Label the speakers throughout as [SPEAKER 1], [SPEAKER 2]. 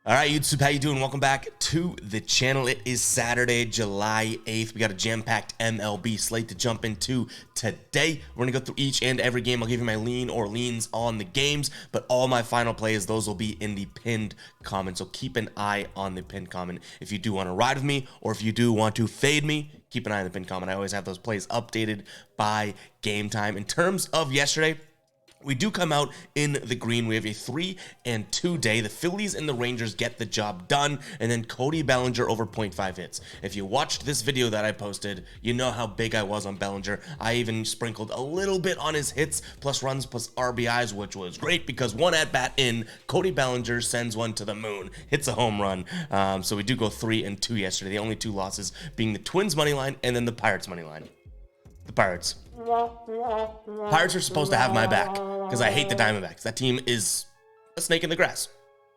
[SPEAKER 1] All right, YouTube, how you doing? Welcome back to the channel. It is Saturday, July 8th. We got a jam-packed MLB slate to jump into today. We're going to go through each and every game. I'll give you my lean or leans on the games, but all my final plays, those will be in the pinned comment. So keep an eye on the pinned comment. If you do want to ride with me or if you do want to fade me, keep an eye on the pinned comment. I always have those plays updated by game time. In terms of yesterday, we do come out in the green. We have a 3-2 day. The Phillies and the Rangers get the job done, and then Cody Bellinger over 0.5 hits. If you watched this video that I posted, you know how big I was on Bellinger. I even sprinkled a little bit on his hits, plus runs, plus RBIs, which was great because one at-bat in, Cody Bellinger sends one to the moon, hits a home run. So we do go 3-2 yesterday. The only two losses being the Twins money line and then the Pirates money line. The Pirates. Pirates are supposed to have my back because I hate the Diamondbacks. That team is a snake in the grass.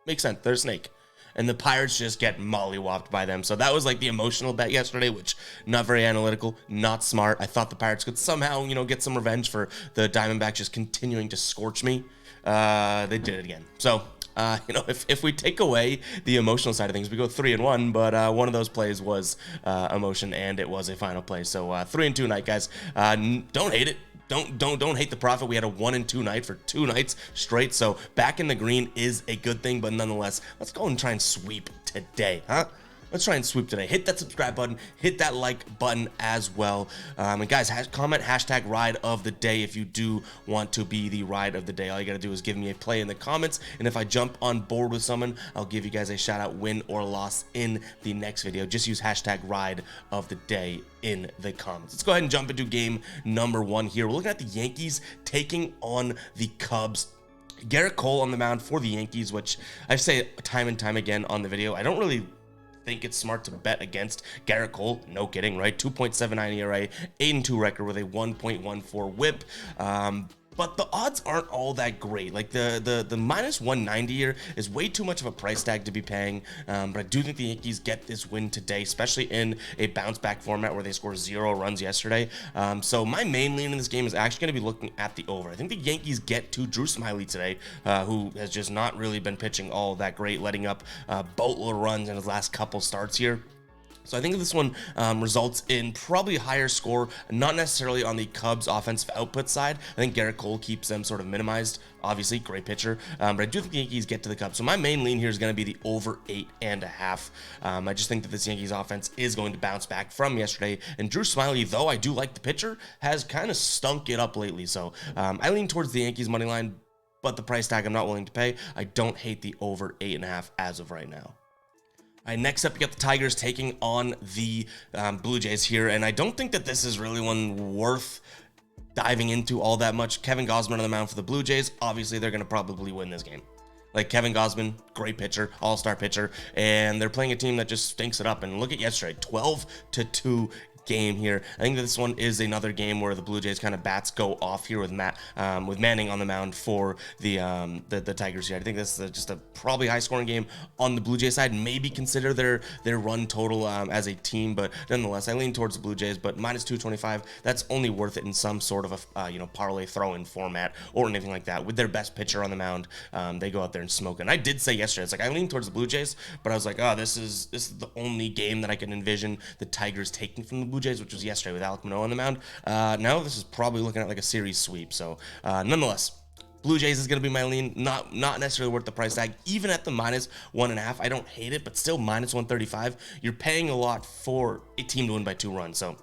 [SPEAKER 1] Makes sense. They're a snake. And the Pirates just get mollywopped by them. So that was like the emotional bet yesterday, which not very analytical, not smart. I thought the Pirates could somehow, get some revenge for the Diamondbacks just continuing to scorch me. They did it again. So, if we take away the emotional side of things, we go 3-1, but one of those plays was emotion, and it was a final play. So 3-2 night, guys. Don't hate it. Don't hate the profit. We had a 1-2 night for 2 nights straight. So back in the green is a good thing, but nonetheless, let's go and try and sweep today, huh? Let's try and sweep today. Hit that subscribe button, hit that like button as well. And guys, comment hashtag ride of the day if you do want to be the ride of the day. All you got to do is give me a play in the comments. And if I jump on board with someone, I'll give you guys a shout out, win or loss in the next video. Just use hashtag ride of the day in the comments. Let's go ahead and jump into game number 1 here. We're looking at the Yankees taking on the Cubs. Garrett Cole on the mound for the Yankees, which I say time and time again on the video. I don't really think it's smart to bet against Garrett Cole. No kidding, right? 2.79 ERA, 8-2 record with a 1.14 whip. But the odds aren't all that great. Like the minus 190 here is way too much of a price tag to be paying. But I do think the Yankees get this win today, especially in a bounce back format where they scored 0 runs yesterday. So my main lean in this game is actually going to be looking at the over. I think the Yankees get to Drew Smyly today, who has just not really been pitching all that great, letting up boatload of runs in his last couple starts here. So I think this one results in probably a higher score, not necessarily on the Cubs offensive output side. I think Garrett Cole keeps them sort of minimized. Obviously, great pitcher, but I do think the Yankees get to the Cubs. So my main lean here is going to be the over 8.5. I just think that this Yankees offense is going to bounce back from yesterday. And Drew Smyly, though I do like the pitcher, has kind of stunk it up lately. So I lean towards the Yankees money line, but the price tag I'm not willing to pay. I don't hate the over 8.5 as of right now. All right, next up, you got the Tigers taking on the Blue Jays here, and I don't think that this is really one worth diving into all that much. Kevin Gausman on the mound for the Blue Jays. Obviously, they're going to probably win this game. Like, Kevin Gausman, great pitcher, all-star pitcher, and they're playing a team that just stinks it up. And look at yesterday, 12-2 game here. I think that this one is another game where the Blue Jays kind of bats go off here with Manning on the mound for the Tigers here. I think this is just a probably high scoring game on the Blue Jays side. Maybe consider their run total as a team, but nonetheless, I lean towards the Blue Jays. But minus 225, that's only worth it in some sort of a parlay throw-in format or anything like that. With their best pitcher on the mound, they go out there and smoke. And I did say yesterday, it's like I lean towards the Blue Jays, but I was like, oh, this is the only game that I can envision the Tigers taking from the Blue Jays, which was yesterday with Alek Manoah on the mound. Now this is probably looking at like a series sweep. So nonetheless, Blue Jays is going to be my lean. Not necessarily worth the price tag. Even at the minus 1.5, I don't hate it, but still minus 135. You're paying a lot for a team to win by 2 runs. So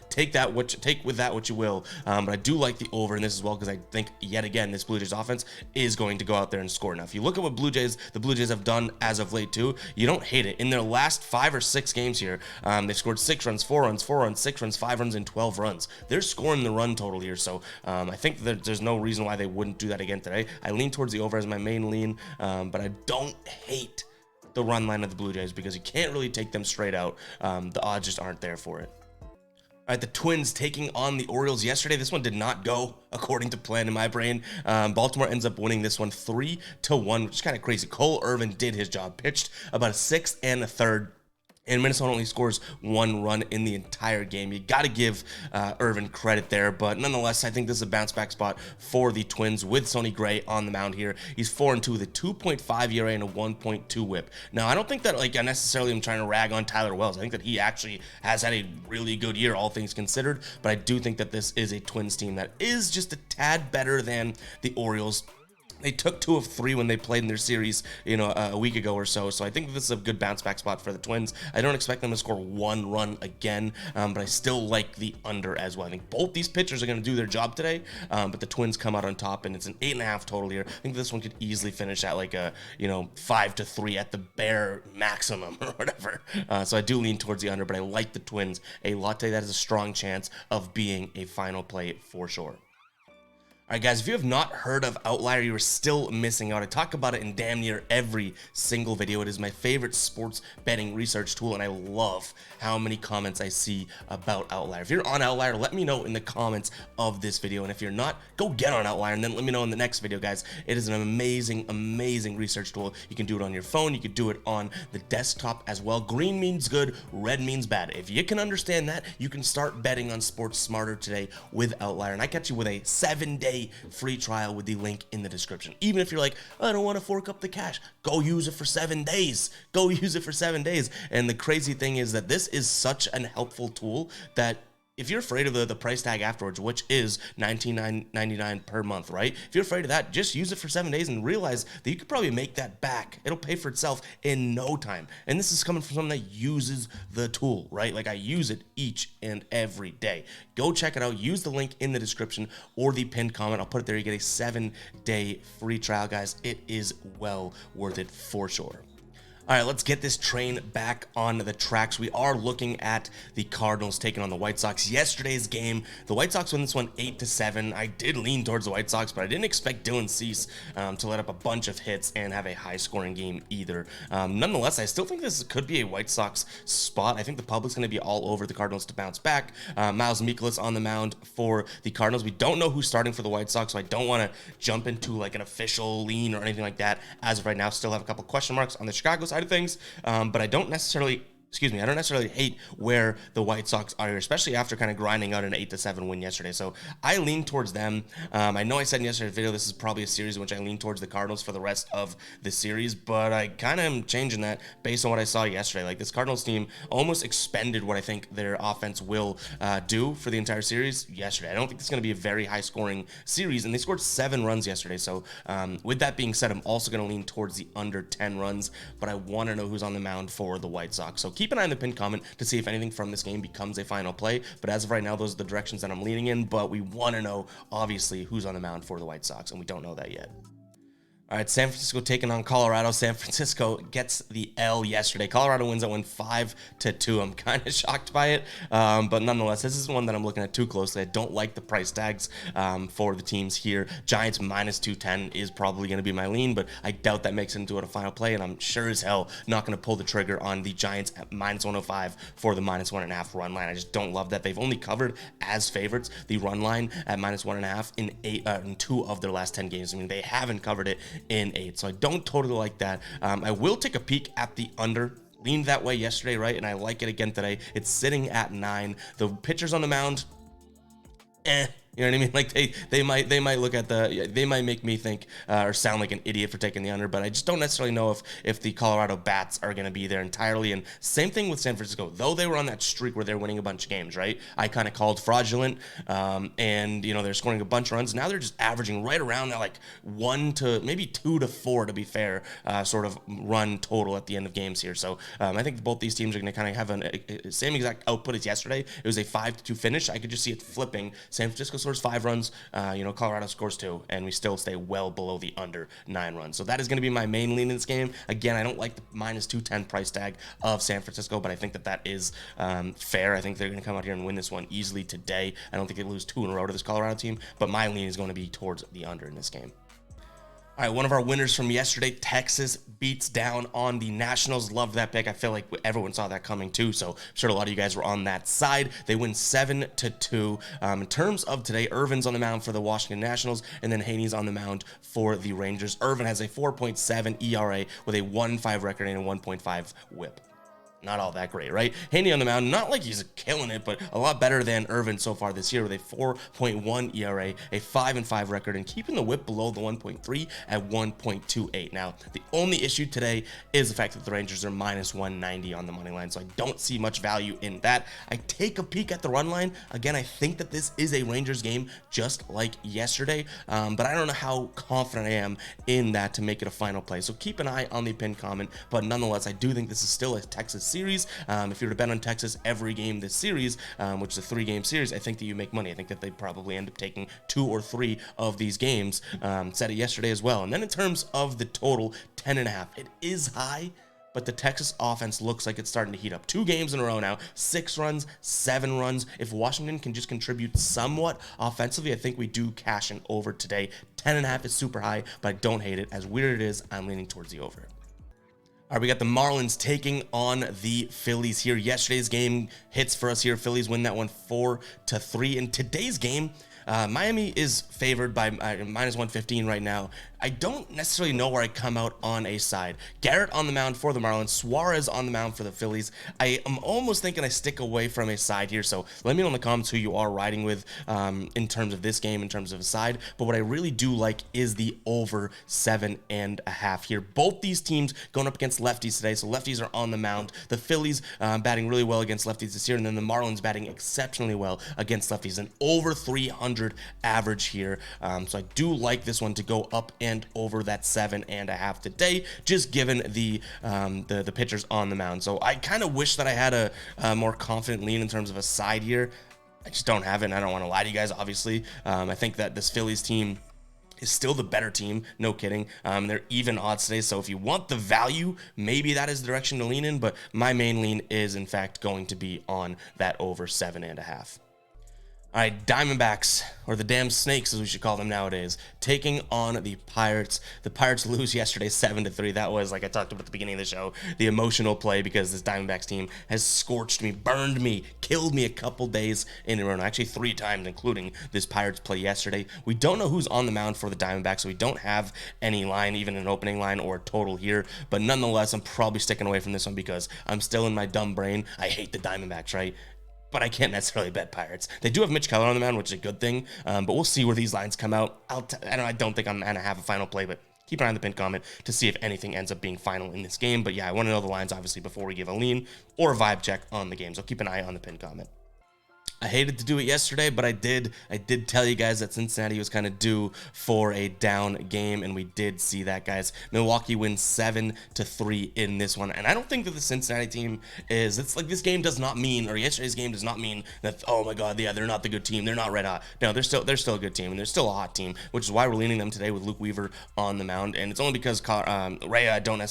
[SPEAKER 1] take with that what you will, but I do like the over in this as well because I think yet again this Blue Jays offense is going to go out there and score. Now if you look at what the Blue Jays have done as of late too, you don't hate it. In their last 5 or 6 games here, they've scored 6 runs, 4 runs, 4 runs, 6 runs, 5 runs, and 12 runs. They're scoring the run total here, so I think that there's no reason why they wouldn't do that again today. I lean towards the over as my main lean, but I don't hate the run line of the Blue Jays because you can't really take them straight out. The odds just aren't there for it. All right, the Twins taking on the Orioles yesterday. This one did not go according to plan in my brain. Baltimore ends up winning this one 3-1, which is kind of crazy. Cole Irvin did his job, pitched about a 6th and a 3rd And Minnesota only scores 1 run in the entire game. You got to give Irvin credit there, but nonetheless, I think this is a bounce back spot for the Twins with Sonny Gray on the mound here. He's 4-2 with a 2.5 ERA and a 1.2 WHIP. Now, I don't think that I necessarily am trying to rag on Tyler Wells. I think that he actually has had a really good year, all things considered, but I do think that this is a Twins team that is just a tad better than the Orioles. They took 2 of 3 when they played in their series, a week ago or so. So I think this is a good bounce back spot for the Twins. I don't expect them to score 1 run again, but I still like the under as well. I think both these pitchers are going to do their job today, but the Twins come out on top, and it's an 8.5 total here. I think this one could easily finish at 5-3 at the bare maximum or whatever. So I do lean towards the under, but I like the Twins a lot today. That is a strong chance of being a final play for sure. All right, guys, if you have not heard of Outlier, you are still missing out. I talk about it in damn near every single video. It is my favorite sports betting research tool, and I love how many comments I see about Outlier. If you're on Outlier, let me know in the comments of this video, and if you're not, go get on Outlier, and then let me know in the next video, guys. It is an amazing, amazing research tool. You can do it on your phone. You can do it on the desktop as well. Green means good. Red means bad. If you can understand that, you can start betting on sports smarter today with Outlier, and I catch you with a 7-day free trial with the link in the description. Even if you're like, I don't want to fork up the cash, go use it for 7 days. Go use it for 7 days. And the crazy thing is that this is such an helpful tool that if you're afraid of the price tag afterwards, which is $19.99 per month, right? If you're afraid of that, just use it for 7 days and realize that you could probably make that back. It'll pay for itself in no time. And this is coming from someone that uses the tool, right? Like I use it each and every day. Go check it out. Use the link in the description or the pinned comment. I'll put it there. You get a 7-day free trial, guys. It is well worth it for sure. All right, let's get this train back on the tracks. We are looking at the Cardinals taking on the White Sox. Yesterday's game, the White Sox won this one 8-7. I did lean towards the White Sox, but I didn't expect Dylan Cease to let up a bunch of hits and have a high-scoring game either. Nonetheless, I still think this could be a White Sox spot. I think the public's going to be all over the Cardinals to bounce back. Miles Mikolas on the mound for the Cardinals. We don't know who's starting for the White Sox, so I don't want to jump into like an official lean or anything like that as of right now. Still have a couple question marks on the Chicago side of things, but I don't necessarily hate where the White Sox are here, especially after kind of grinding out an 8-7 win yesterday. So I lean towards them. I know I said in yesterday's video this is probably a series in which I lean towards the Cardinals for the rest of the series, but I kind of am changing that based on what I saw yesterday. Like this Cardinals team almost expended what I think their offense will do for the entire series yesterday. I don't think it's going to be a very high-scoring series, and they scored 7 runs yesterday. So with that being said, I'm also going to lean towards the under 10 runs, but I want to know who's on the mound for the White Sox. So keep an eye on the pinned comment to see if anything from this game becomes a final play. But as of right now, those are the directions that I'm leaning in. But we want to know, obviously, who's on the mound for the White Sox, and we don't know that yet. All right, San Francisco taking on Colorado. San Francisco gets the L yesterday. Colorado wins that one 5-2. I'm kind of shocked by it, but nonetheless, this is one that I'm looking at too closely. I don't like the price tags for the teams here. Giants minus 210 is probably going to be my lean, but I doubt that makes it into a final play, and I'm sure as hell not going to pull the trigger on the Giants at minus 105 for the minus 1.5 run line. I just don't love that. They've only covered as favorites the run line at minus 1.5 in 2 of their last 10 games. I mean, they haven't covered it in 8, so I don't totally like that. I will take a peek at the under. Leaned that way yesterday, right? And I like it again today. It's sitting at 9. The pitchers on the mound, you know what I mean? Like they might look at they might make me think or sound like an idiot for taking the under, but I just don't necessarily know if the Colorado bats are going to be there entirely. And same thing with San Francisco, though they were on that streak where they're winning a bunch of games, right? I kind of called fraudulent, and they're scoring a bunch of runs. Now they're just averaging right around that like 1 to maybe 2 to 4 to be fair, sort of run total at the end of games here. So I think both these teams are going to kind of have a same exact output as yesterday. It was a 5-2 finish. I could just see it flipping. San Francisco scores 5 runs, Colorado scores 2, and we still stay well below the under 9 runs. So that is going to be my main lean in this game. Again, I don't like the minus 210 price tag of San Francisco, but I think that is fair. I think they're going to come out here and win this one easily today. I don't think they lose 2 in a row to this Colorado team, but my lean is going to be towards the under in this game. All right, one of our winners from yesterday, Texas beats down on the Nationals. Loved that pick. I feel like everyone saw that coming too, so I'm sure a lot of you guys were on that side. They win 7-2. In terms of today, Irvin's on the mound for the Washington Nationals, and then Haney's on the mound for the Rangers. Irvin has a 4.7 ERA with a 1.5 record and a 1.5 WHIP. not all that great, right? Handy on the mound, not like he's killing it, but a lot better than Irvin so far this year with a 4.1 ERA, a 5-5 record, and keeping the whip below the 1.3 at 1.28. Now, the only issue today is the fact that the Rangers are minus 190 on the money line, so I don't see much value in that. I take a peek at the run line. Again, I think that this is a Rangers game just like yesterday, but I don't know how confident I am in that to make it a final play. So keep an eye on the pinned comment, but nonetheless, I do think this is still a Texas series. If you were to bet on Texas every game this series, which is a 3-game series, I think that you make money. I think that they probably end up taking 2 or 3 of these games. Said it yesterday as well. And then in terms of the total, 10.5, it is high, but the Texas offense looks like it's starting to heat up. 2 games in a row now, 6 runs, 7 runs. If Washington can just contribute somewhat offensively, I think we do cash an over today. 10.5 is super high, but I don't hate it. As weird it is, I'm leaning towards the over. All right, we got the Marlins taking on the Phillies here. Yesterday's game hits for us here. Phillies win that one 4-3. In today's game, Miami is favored by minus 115 right now. I don't necessarily know where I come out on a side. Garrett on the mound for the Marlins, Suarez on the mound for the Phillies. I am almost thinking I stick away from a side here, so let me know in the comments who you are riding with in terms of this game, in terms of a side. But what I really do like is the over 7.5 here. Both these teams going up against lefties today, so lefties are on the mound. The Phillies batting really well against lefties this year, and then the Marlins batting exceptionally well against lefties. An over 300 average here, so I do like this one to go up and over that 7.5 today, just given the pitchers on the mound. So I kind of wish that I had a more confident lean in terms of a side here. I just don't have it, and I don't want to lie to you guys, obviously. I think that this Phillies team is still the better team, no kidding. They're even odds today, so if you want the value, maybe that is the direction to lean in, but my main lean is, in fact, going to be on that over 7.5. All right, Diamondbacks, or the damn Snakes as we should call them nowadays, taking on the Pirates. The Pirates lose yesterday 7-3. That was, like I talked about at the beginning of the show, the emotional play, because this Diamondbacks team has scorched me, burned me, killed me a couple days in a row. Actually 3 times, including this Pirates play yesterday. We don't know who's on the mound for the Diamondbacks, so we don't have any line, even an opening line or a total here. But nonetheless, I'm probably sticking away from this one because I'm still in my dumb brain. I hate the Diamondbacks, right? But I can't necessarily bet Pirates. They do have Mitch Keller on the mound, which is a good thing. But we'll see where these lines come out. I don't think I'm gonna have a final play, but keep an eye on the pinned comment to see if anything ends up being final in this game. But yeah, I want to know the lines obviously before we give a lean or a vibe check on the game. So keep an eye on the pinned comment. I hated to do it yesterday, but I did tell you guys that Cincinnati was kind of due for a down game, and we did see that, guys. Milwaukee wins 7-3 in this one, and I don't think that the Cincinnati team is, it's like this game does not mean, or yesterday's game does not mean that, oh my god, yeah, they're not the good team, they're not red hot. No, they're still a good team, and they're still a hot team, which is why we're leaning them today with Luke Weaver on the mound, and it's only because Colin Ray, I don't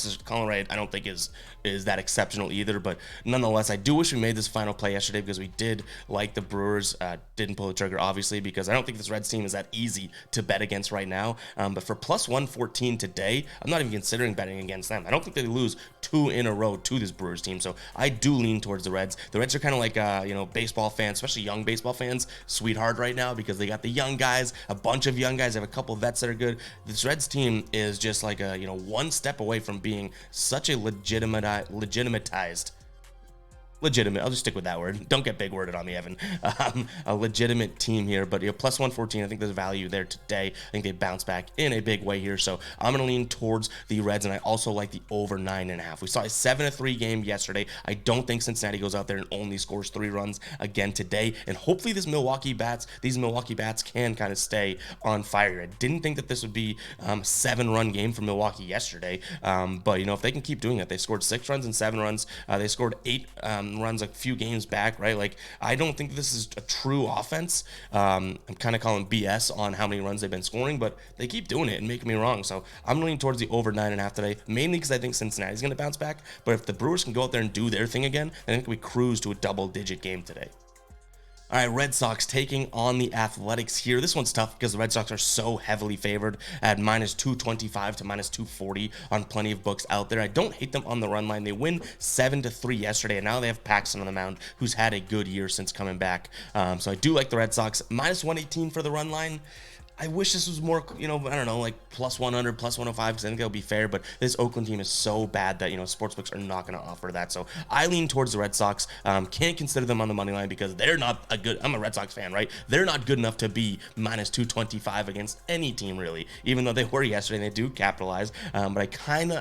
[SPEAKER 1] think is that exceptional either, but nonetheless, I do wish we made this final play yesterday because we did like the Brewers. Didn't pull the trigger, obviously, because I don't think this Reds team is that easy to bet against right now. But for plus 114 today, I'm not even considering betting against them. I don't think they lose 2 in a row to this Brewers team, so I do lean towards the Reds. The Reds are kind of like, baseball fans, especially young baseball fans, sweetheart right now because they got the young guys, a bunch of young guys, they have a couple of vets that are good. This Reds team is just like one step away from being such a legitimate, I'll just stick with that word. Don't get big worded on me, Evan. A legitimate team here, but plus 114, I think there's value there today. I think they bounce back in a big way here, so I'm going to lean towards the Reds, and I also like the over 9.5. We saw a 7-3 game yesterday. I don't think Cincinnati goes out there and only scores 3 runs again today, and hopefully these Milwaukee bats can kind of stay on fire. I didn't think that this would be a 7-run game for Milwaukee yesterday, but if they can keep doing it, they scored 6 runs and 7 runs. They scored 8 runs a few games back, right? Like, I don't think this is a true offense. I'm kind of calling BS on how many runs they've been scoring, but they keep doing it and making me wrong. So I'm leaning towards the over 9.5 today, mainly because I think Cincinnati's going to bounce back. But if the Brewers can go out there and do their thing again, then I think we cruise to a double-digit game today. All right, Red Sox taking on the Athletics here. This one's tough because the Red Sox are so heavily favored at minus 225 to minus 240 on plenty of books out there. I don't hate them on the run line. They win 7-3 yesterday, and now they have Paxton on the mound, who's had a good year since coming back. So I do like the Red Sox. Minus 118 for the run line. I wish this was more, I don't know, like plus 100, plus 105, because I think that'll be fair. But this Oakland team is so bad that, sportsbooks are not going to offer that. So I lean towards the Red Sox. Can't consider them on the money line because they're not I'm a Red Sox fan, right? They're not good enough to be minus 225 against any team, really, even though they were yesterday and they do capitalize. But I kind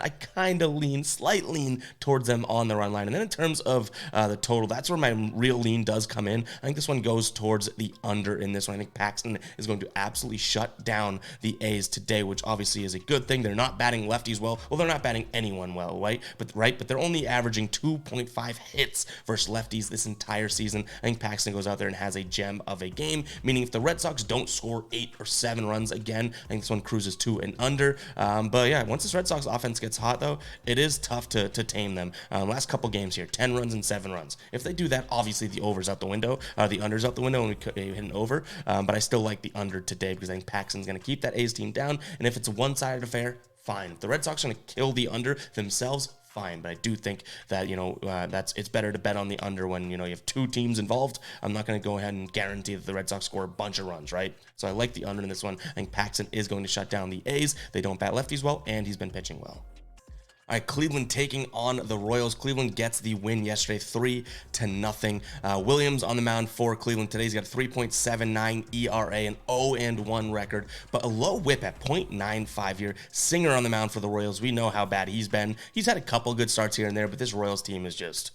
[SPEAKER 1] of slight lean towards them on the run line. And then in terms of the total, that's where my real lean does come in. I think this one goes towards the under in this one. I think Paxton is going to absolutely shut down the A's today, which obviously is a good thing. They're not batting lefties well. Well, they're not batting anyone well, right? But they're only averaging 2.5 hits versus lefties this entire season. I think Paxton goes out there and has a gem of a game, meaning if the Red Sox don't score 8 or 7 runs again, I think this one cruises to an under. But yeah, once this Red Sox offense gets hot, though, it is tough to tame them. Last couple games here, 10 runs and 7 runs. If they do that, obviously the over's out the window, the under's out the window, and we could hit an over. But I still like the under today because I think Paxton's going to keep that A's team down. And if it's a one-sided affair, fine. If the Red Sox are going to kill the under themselves, fine. But I do think that, it's better to bet on the under when, you have 2 teams involved. I'm not going to go ahead and guarantee that the Red Sox score a bunch of runs, right? So I like the under in this one. I think Paxton is going to shut down the A's. They don't bat lefties well, and he's been pitching well. All right, Cleveland taking on the Royals. Cleveland gets the win yesterday, 3-0. Williams on the mound for Cleveland today. He's got a 3.79 ERA, an 0-1 record, but a low whip at .95 here. Singer on the mound for the Royals. We know how bad he's been. He's had a couple good starts here and there, but this Royals team is just...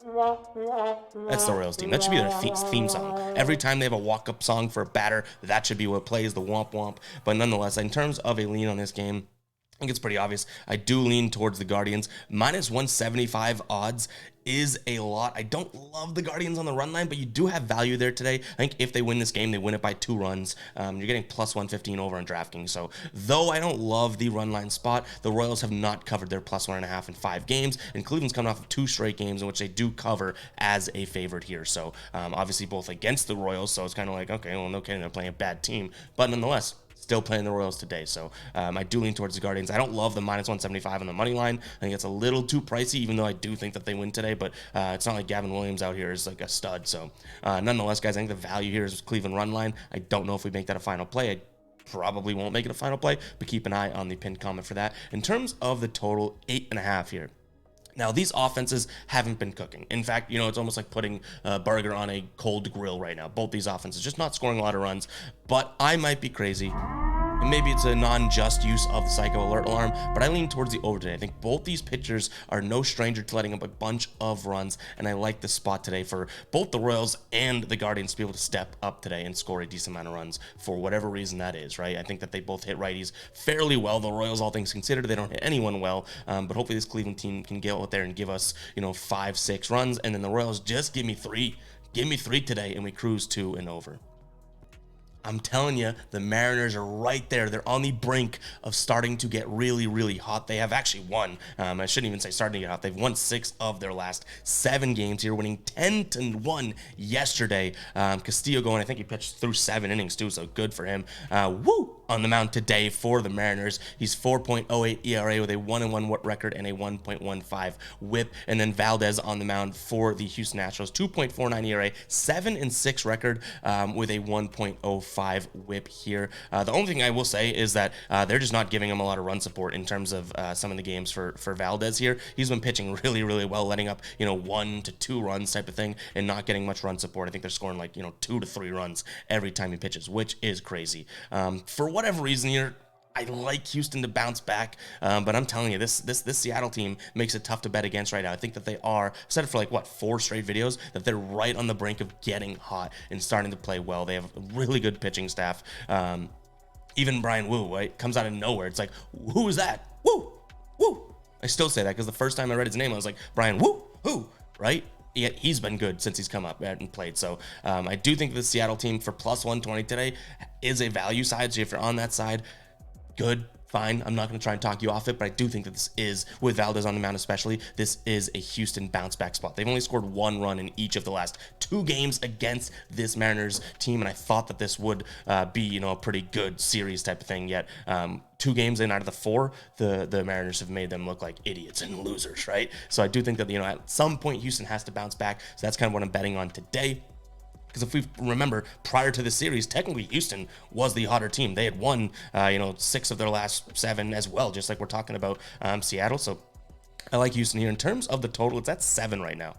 [SPEAKER 1] That's the Royals team. That should be their theme song. Every time they have a walk-up song for a batter, that should be what plays, the womp womp. But nonetheless, in terms of a lean on this game, I think it's pretty obvious. I do lean towards the Guardians. Minus 175 odds is a lot. I don't love the Guardians on the run line, but you do have value there today. I think if they win this game, they win it by 2 runs. You're getting plus 115 over on DraftKings. So though I don't love the run line spot, the Royals have not covered their plus 1.5 in 5 games, and Cleveland's coming off of 2 straight games in which they do cover as a favorite here. So obviously both against the Royals, so it's kind of like, okay, well, no kidding, they're playing a bad team, but nonetheless, still playing the Royals today. So I do lean towards the Guardians. I don't love the minus 175 on the money line. I think it's a little too pricey, even though I do think that they win today, but it's not like Gavin Williams out here is like a stud. So nonetheless, guys, I think the value here is Cleveland run line. I don't know if we make that a final play. I probably won't make it a final play, but keep an eye on the pinned comment for that. In terms of the total, 8.5 here. Now, these offenses haven't been cooking. In fact, it's almost like putting a burger on a cold grill right now. Both these offenses just not scoring a lot of runs, but I might be crazy. And maybe it's a non-just use of the psycho alert alarm, but I lean towards the over today. I think both these pitchers are no stranger to letting up a bunch of runs, and I like the spot today for both the Royals and the Guardians to be able to step up today and score a decent amount of runs for whatever reason that is, right? I think that they both hit righties fairly well. The Royals, all things considered, they don't hit anyone well, but hopefully this Cleveland team can get out there and give us, 5-6 runs, and then the Royals just give me 3. Give me 3 today, and we cruise to and over. I'm telling you, the Mariners are right there. They're on the brink of starting to get really, really hot. They have actually won. I shouldn't even say starting to get hot. They've won 6 of their last 7 games here, winning 10-1 yesterday. Castillo going, I think he pitched through 7 innings too, so good for him. On the mound today for the Mariners. He's 4.08 ERA with a 1-1 record and a 1.15 whip. And then Valdez on the mound for the Houston Astros, 2.49 ERA, 7-6 record with a 1.05 whip here. The only thing I will say is that they're just not giving him a lot of run support in terms of some of the games for Valdez here. He's been pitching really, really well, letting up 1 to 2 runs type of thing and not getting much run support. I think they're scoring like 2 to 3 runs every time he pitches, which is crazy. For whatever reason here, I like Houston to bounce back, but I'm telling you, this Seattle team makes it tough to bet against right now. I think that they are, I've said it for 4 straight videos, that they're right on the brink of getting hot and starting to play well. They have a really good pitching staff. Even Brian Wu, right, comes out of nowhere. It's like, who is that? Woo, woo. I still say that because the first time I read his name, I was like, Brian Wu, who, right? Yet he's been good since he's come up and played. So I do think the Seattle team for plus 120 today is a value side. So if you're on that side, good, fine. I'm not going to try and talk you off it, but I do think that this is, with Valdez on the mound especially, this is a Houston bounce back spot. They've only scored 1 run in each of the last 2 games against this Mariners team, and I thought that this would be, a pretty good series type of thing. Yet 2 games in out of the 4, the Mariners have made them look like idiots and losers, right? So I do think that, at some point Houston has to bounce back. So that's kind of what I'm betting on today. Because if we remember, prior to the series, technically Houston was the hotter team. They had won, 6 of their last 7 as well, just like we're talking about Seattle. So I like Houston here. In terms of the total, it's at 7 right now.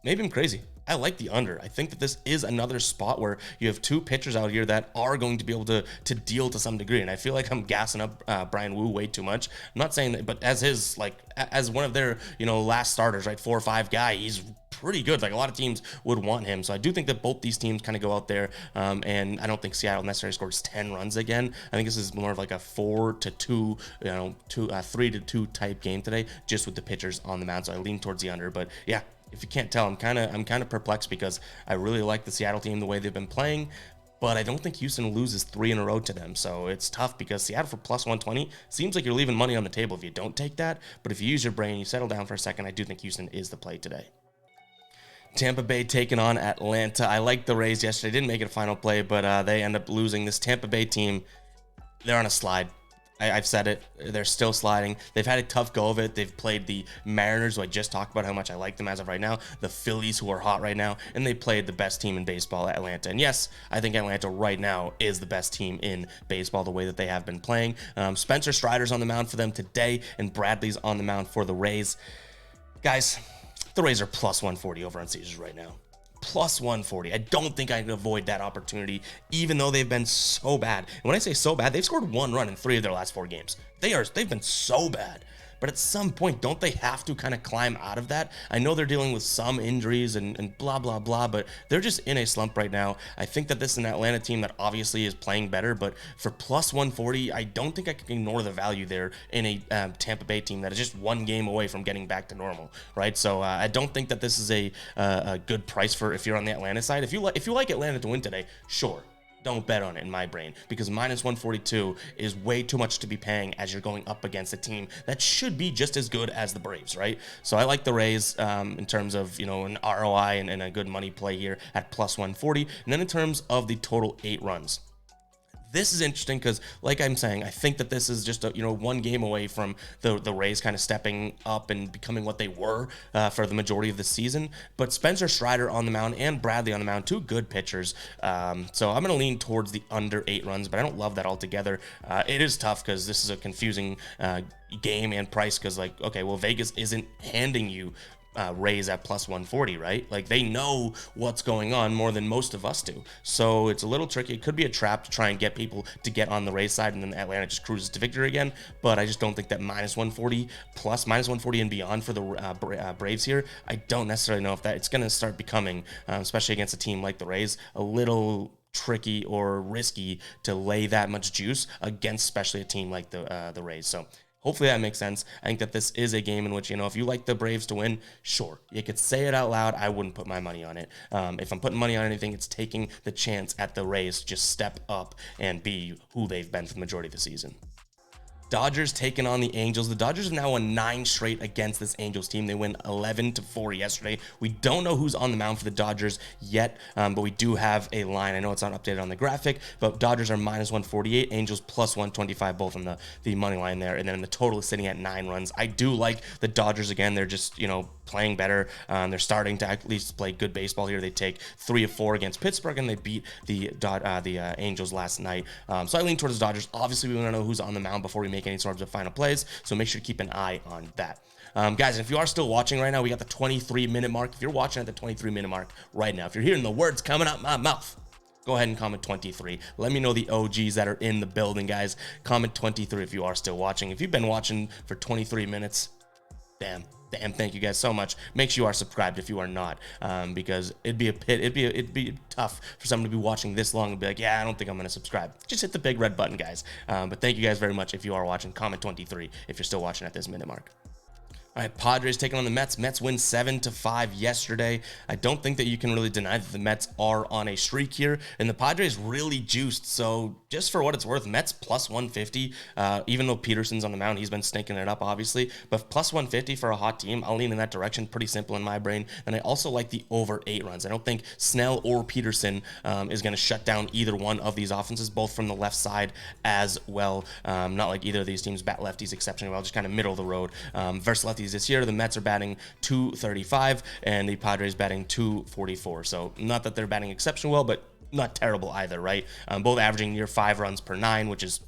[SPEAKER 1] Maybe I'm crazy. I like the under. I think that this is another spot where you have 2 pitchers out here that are going to be able to deal to some degree. And I feel like I'm gassing up Brian Wu way too much. I'm not saying that, but as one of their, last starters, right, 4 or 5 guy, he's pretty good. Like, a lot of teams would want him. So I do think that both these teams kind of go out there, and I don't think Seattle necessarily scores 10 runs again. I think this is more of like a 4-2, 3-2 type game today, just with the pitchers on the mound. So I lean towards the under. But yeah, if you can't tell, I'm kind of perplexed because I really like the Seattle team the way they've been playing, but I don't think Houston loses 3 in a row to them. So it's tough because Seattle for plus 120 seems like you're leaving money on the table if you don't take that. But if you use your brain, you settle down for a second, I do think Houston is the play today. Tampa Bay taking on Atlanta. I liked the Rays yesterday. Didn't make it a final play, but they end up losing. This Tampa Bay team, they're on a slide. I've said it. They're still sliding. They've had a tough go of it. They've played the Mariners, who I just talked about how much I like them as of right now, the Phillies, who are hot right now, and they played the best team in baseball, Atlanta. And yes, I think Atlanta right now is the best team in baseball the way that they have been playing. Spencer Strider's on the mound for them today, and Bradley's on the mound for the Rays. Guys, the Rays are plus 140 over on Caesars right now. Plus 140. I don't think I can avoid that opportunity, even though they've been so bad. And when I say so bad, they've scored 1 run in 3 of their last 4 games. They've been so bad. But at some point, don't they have to kind of climb out of that? I know they're dealing with some injuries and blah, blah, blah, but they're just in a slump right now. I think that this is an Atlanta team that obviously is playing better, but for plus 140, I don't think I can ignore the value there in a Tampa Bay team that is just 1 game away from getting back to normal, right? So I don't think that this is a good price for if you're on the Atlanta side. If you like Atlanta to win today, sure. Don't bet on it in my brain, because minus 142 is way too much to be paying as you're going up against a team that should be just as good as the Braves, right? So I like the Rays in terms of, an ROI and a good money play here at plus 140. And then in terms of the total 8 runs. This is interesting because, like I'm saying, I think that this is just a 1 game away from the Rays kind of stepping up and becoming what they were for the majority of the season. But Spencer Strider on the mound and Bradley on the mound, 2 good pitchers. So I'm going to lean towards the under 8 runs, but I don't love that altogether. It is tough because this is a confusing game and price because, Vegas isn't handing you Rays at plus 140, right? Like, they know what's going on more than most of us do. So it's a little tricky. It could be a trap to try and get people to get on the Rays side, and then Atlanta just cruises to victory again. But I just don't think that minus 140 plus minus 140 and beyond for the Braves here, I don't necessarily know if that it's going to start becoming, especially against a team like the Rays, a little tricky or risky to lay that much juice against, especially a team like the Rays. So hopefully that makes sense. I think that this is a game in which, if you like the Braves to win, sure, you could say it out loud. I wouldn't put my money on it. If I'm putting money on anything, it's taking the chance at the Rays to just step up and be who they've been for the majority of the season. Dodgers taking on the Angels. The Dodgers have now won 9 straight against this Angels team. They win 11-4 yesterday. We don't know who's on the mound for the Dodgers yet, but we do have a line. I know it's not updated on the graphic, but Dodgers are minus 148, Angels plus 125, both on the money line there. And then the total is sitting at 9 runs. I do like the Dodgers again. They're just, playing better. They're starting to at least play good baseball here. They take 3 of 4 against Pittsburgh, and they beat the Angels last night. So I lean towards the Dodgers. Obviously, we want to know who's on the mound before we make any sorts of final plays, so make sure to keep an eye on that. Guys, if you are still watching right now, we got the 23-minute mark. If you're watching at the 23-minute mark right now, if you're hearing the words coming out my mouth, go ahead and comment 23. Let me know the OGs that are in the building, guys. Comment 23 if you are still watching. If you've been watching for 23 minutes, damn, thank you guys so much. Make sure you are subscribed if you are not, because it'd be tough for someone to be watching this long and be like, yeah, I don't think I'm going to subscribe. Just hit the big red button, guys. But thank you guys very much if you are watching. Comment 23 if you're still watching at this minute mark. All right, Padres taking on the Mets. Mets win 7-5 yesterday. I don't think that you can really deny that the Mets are on a streak here, and the Padres really juiced. So just for what it's worth, Mets plus 150, even though Peterson's on the mound, he's been stinking it up, obviously, but plus 150 for a hot team, I'll lean in that direction. Pretty simple in my brain. And I also like the over 8 runs. I don't think Snell or Peterson is going to shut down either one of these offenses, both from the left side as well. Not like either of these teams bat lefties exceptionally well, just kind of middle of the road. Versus lefties, lefties this year. The Mets are batting 235 and the Padres batting 244. So not that they're batting exceptionally well, but not terrible either, right? Both averaging near 5 runs per 9, which is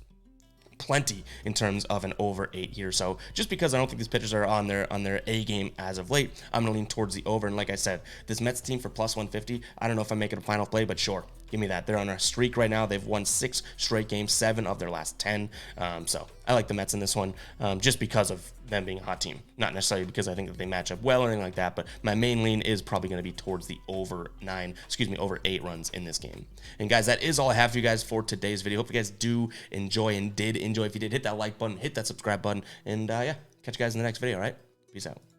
[SPEAKER 1] plenty in terms of an over 8 year. So just because I don't think these pitchers are on their A game as of late, I'm gonna lean towards the over. And like I said, this Mets team for plus 150, I don't know if I'm making a final play, but sure, give me that. They're on a streak right now. They've won 6 straight games, 7 of their last 10. So I like the Mets in this one, just because of them being a hot team, not necessarily because I think that they match up well or anything like that. But my main lean is probably going to be towards the over 8 runs in this game. And guys, that is all I have for you guys for today's video. Hope you guys do enjoy and did enjoy. If you did, hit that like button, hit that subscribe button, and yeah, catch you guys in the next video. All right, peace out.